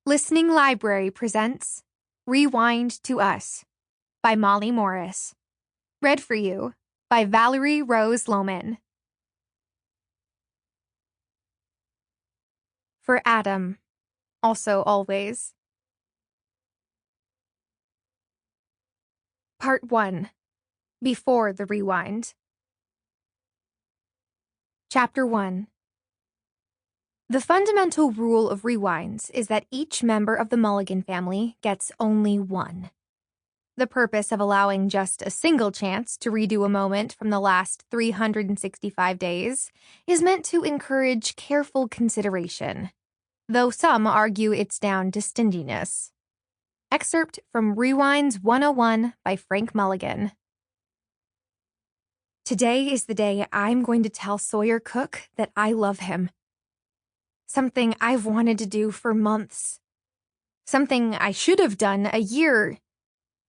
Listening Library presents Rewind to Us by Molly Morris. Read for you by Valerie Rose Lohman. For Adam, also always. Part 1. Before the Rewind. Chapter 1. The fundamental rule of rewinds is that each member of the Mulligan family gets only one. The purpose of allowing just a single chance to redo a moment from the last 365 days is meant to encourage careful consideration, though some argue it's down to stinginess. Excerpt from Rewinds 101 by Frank Mulligan. Today is the day I'm going to tell Sawyer Cook that I love him. Something I've wanted to do for months. Something I should have done a year,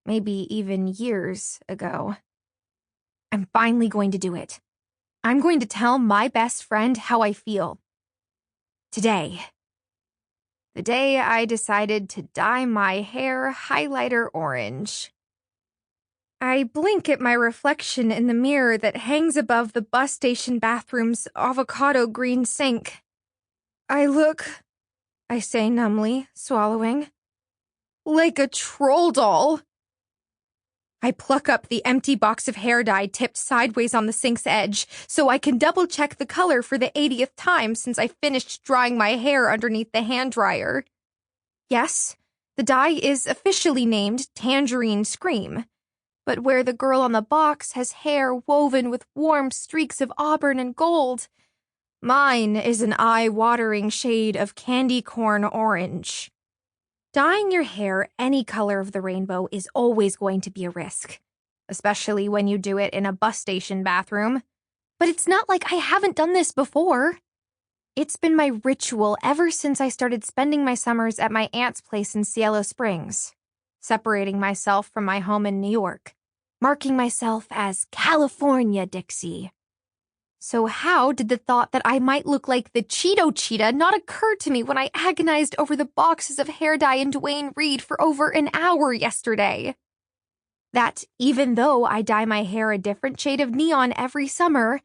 maybe even years ago. I'm finally going to do it. I'm going to tell my best friend how I feel. Today. The day I decided to dye my hair highlighter orange. I blink at my reflection in the mirror that hangs above the bus station bathroom's avocado green sink. I say numbly, swallowing, like a troll doll. I pluck up the empty box of hair dye tipped sideways on the sink's edge so I can double-check the color for the 80th time since I finished drying my hair underneath the hand dryer. Yes, the dye is officially named Tangerine Scream, but where the girl on the box has hair woven with warm streaks of auburn and gold, mine is an eye-watering shade of candy corn orange. Dyeing your hair any color of the rainbow is always going to be a risk, especially when you do it in a bus station bathroom. But it's not like I haven't done this before. It's been my ritual ever since I started spending my summers at my aunt's place in Cielo Springs, separating myself from my home in New York, marking myself as California Dixie. So how did the thought that I might look like the Cheeto Cheetah not occur to me when I agonized over the boxes of hair dye in Duane Reade for over an hour yesterday? That even though I dye my hair a different shade of neon every summer,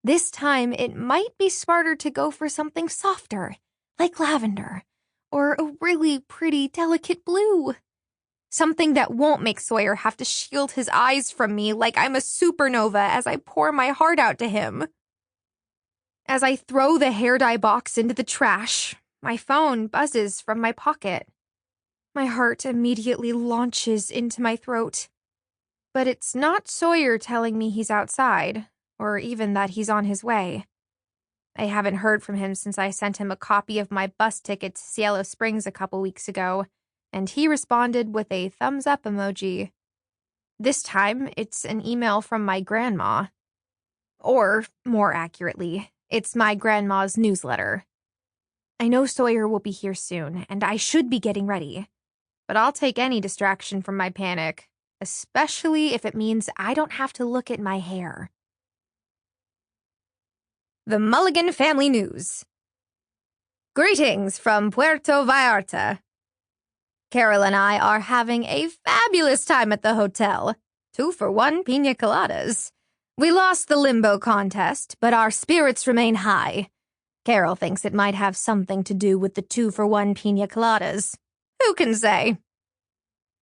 this time it might be smarter to go for something softer, like lavender, or a really pretty delicate blue. Something that won't make Sawyer have to shield his eyes from me like I'm a supernova as I pour my heart out to him. As I throw the hair dye box into the trash, my phone buzzes from my pocket. My heart immediately launches into my throat. But it's not Sawyer telling me he's outside, or even that he's on his way. I haven't heard from him since I sent him a copy of my bus ticket to Cielo Springs a couple weeks ago, and he responded with a thumbs-up emoji. This time, it's an email from my grandma. Or, more accurately, it's my grandma's newsletter. I know Sawyer will be here soon, and I should be getting ready. But I'll take any distraction from my panic, especially if it means I don't have to look at my hair. The Mulligan Family News. Greetings from Puerto Vallarta. Carol and I are having a fabulous time at the hotel. 2-for-1 piña coladas. We lost the limbo contest, but our spirits remain high. Carol thinks it might have something to do with the 2-for-1 piña coladas. Who can say?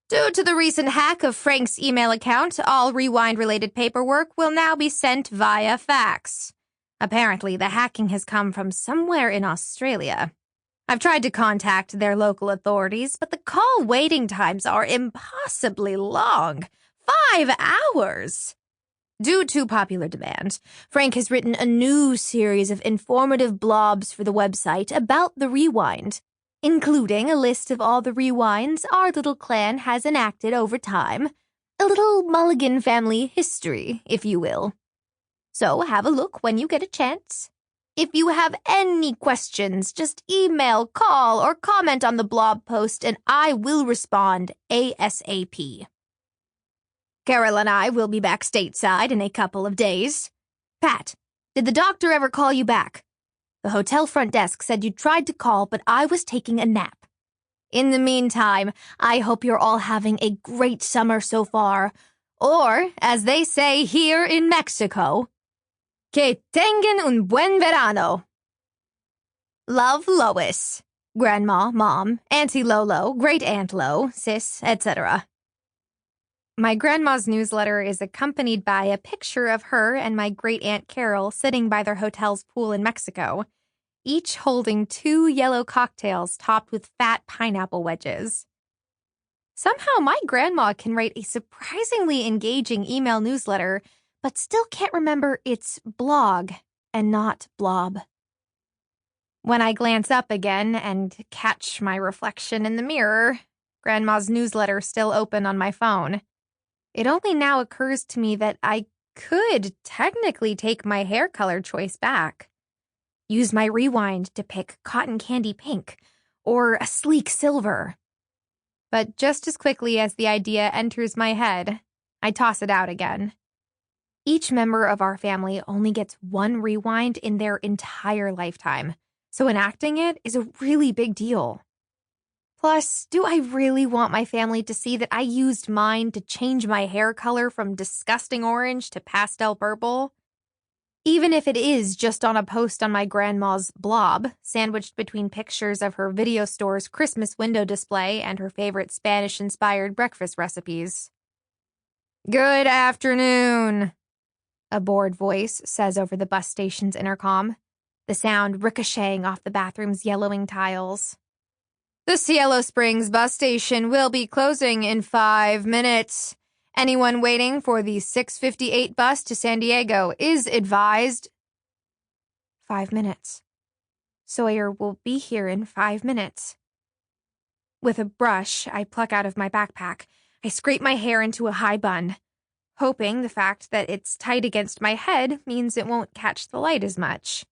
Due to the recent hack of Frank's email account, all Rewind-related paperwork will now be sent via fax. Apparently, the hacking has come from somewhere in Australia. I've tried to contact their local authorities, but the call waiting times are impossibly long. 5 hours! Due to popular demand, Frank has written a new series of informative blobs for the website about the Rewind, including a list of all the rewinds our little clan has enacted over time. A little Mulligan family history, if you will. So have a look when you get a chance. If you have any questions, just email, call, or comment on the blob post and I will respond ASAP. Carol and I will be back stateside in a couple of days. Pat, did the doctor ever call you back? The hotel front desk said you tried to call, but I was taking a nap. In the meantime, I hope you're all having a great summer so far. Or, as they say here in Mexico, que tengan un buen verano. Love, Lois. Grandma, Mom, Auntie Lolo, Great Aunt Lo, Sis, etc. My grandma's newsletter is accompanied by a picture of her and my great aunt Carol sitting by their hotel's pool in Mexico, each holding 2 yellow cocktails topped with fat pineapple wedges. Somehow my grandma can write a surprisingly engaging email newsletter, but still can't remember it's blog and not blob. When I glance up again and catch my reflection in the mirror, Grandma's newsletter still open on my phone. It only now occurs to me that I could technically take my hair color choice back. Use my rewind to pick cotton candy pink or a sleek silver. But just as quickly as the idea enters my head, I toss it out again. Each member of our family only gets 1 rewind in their entire lifetime, so enacting it is a really big deal. Plus, do I really want my family to see that I used mine to change my hair color from disgusting orange to pastel purple? Even if it is just on a post on my grandma's blob, sandwiched between pictures of her video store's Christmas window display and her favorite Spanish-inspired breakfast recipes. Good afternoon, a bored voice says over the bus station's intercom, the sound ricocheting off the bathroom's yellowing tiles. The Cielo Springs bus station will be closing in 5 minutes. Anyone waiting for the 6:58 bus to San Diego is advised. 5 minutes. Sawyer will be here in 5 minutes. With a brush I pluck out of my backpack, I scrape my hair into a high bun, hoping the fact that it's tight against my head means it won't catch the light as much.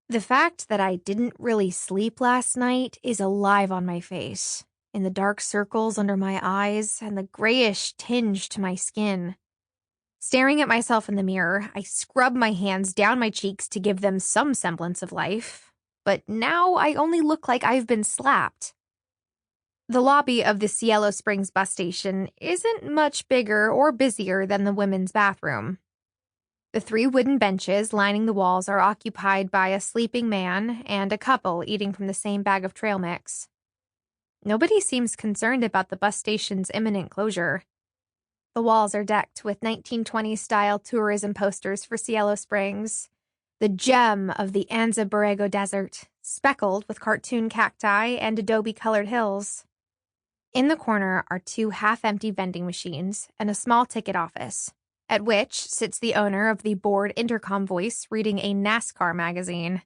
The fact that I didn't really sleep last night is alive on my face, in the dark circles under my eyes and the grayish tinge to my skin. Staring at myself in the mirror, I scrub my hands down my cheeks to give them some semblance of life, but now I only look like I've been slapped. The lobby of the Cielo Springs bus station isn't much bigger or busier than the women's bathroom. The 3 wooden benches lining the walls are occupied by a sleeping man and a couple eating from the same bag of trail mix. Nobody seems concerned about the bus station's imminent closure. The walls are decked with 1920s-style tourism posters for Cielo Springs, the gem of the Anza Borrego Desert, speckled with cartoon cacti and adobe-colored hills. In the corner are 2 half-empty vending machines and a small ticket office, at which sits the owner of the bored intercom voice reading a NASCAR magazine.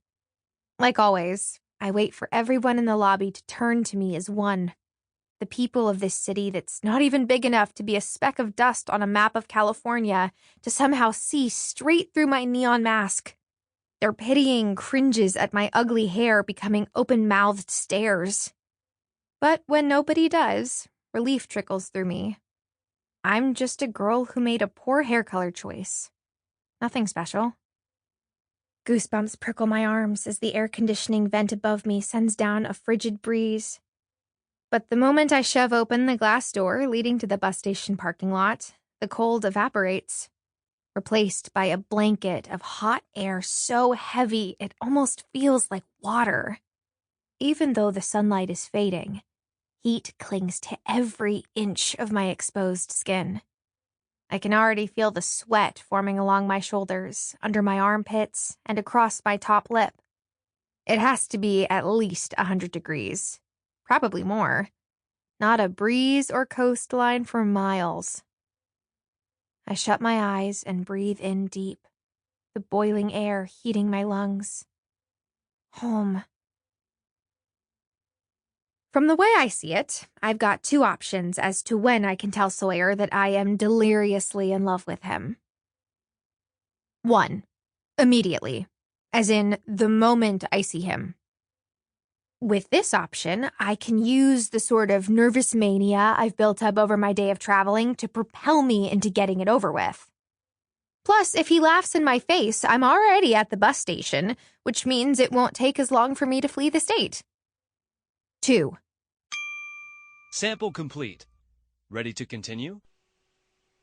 Like always, I wait for everyone in the lobby to turn to me as one. The people of this city that's not even big enough to be a speck of dust on a map of California to somehow see straight through my neon mask. Their pitying cringes at my ugly hair becoming open-mouthed stares. But when nobody does, relief trickles through me. I'm just a girl who made a poor hair color choice. Nothing special. Goosebumps prickle my arms as the air conditioning vent above me sends down a frigid breeze. But the moment I shove open the glass door leading to the bus station parking lot, the cold evaporates, replaced by a blanket of hot air so heavy it almost feels like water. Even though the sunlight is fading, heat clings to every inch of my exposed skin. I can already feel the sweat forming along my shoulders, under my armpits, and across my top lip. It has to be at least 100 degrees, probably more. Not a breeze or coastline for miles. I shut my eyes and breathe in deep, the boiling air heating my lungs. Home. From the way I see it, I've got 2 options as to when I can tell Sawyer that I am deliriously in love with him. 1. Immediately, as in the moment I see him. With this option, I can use the sort of nervous mania I've built up over my day of traveling to propel me into getting it over with. Plus, if he laughs in my face, I'm already at the bus station, which means it won't take as long for me to flee the state. 2. Sample complete. Ready to continue?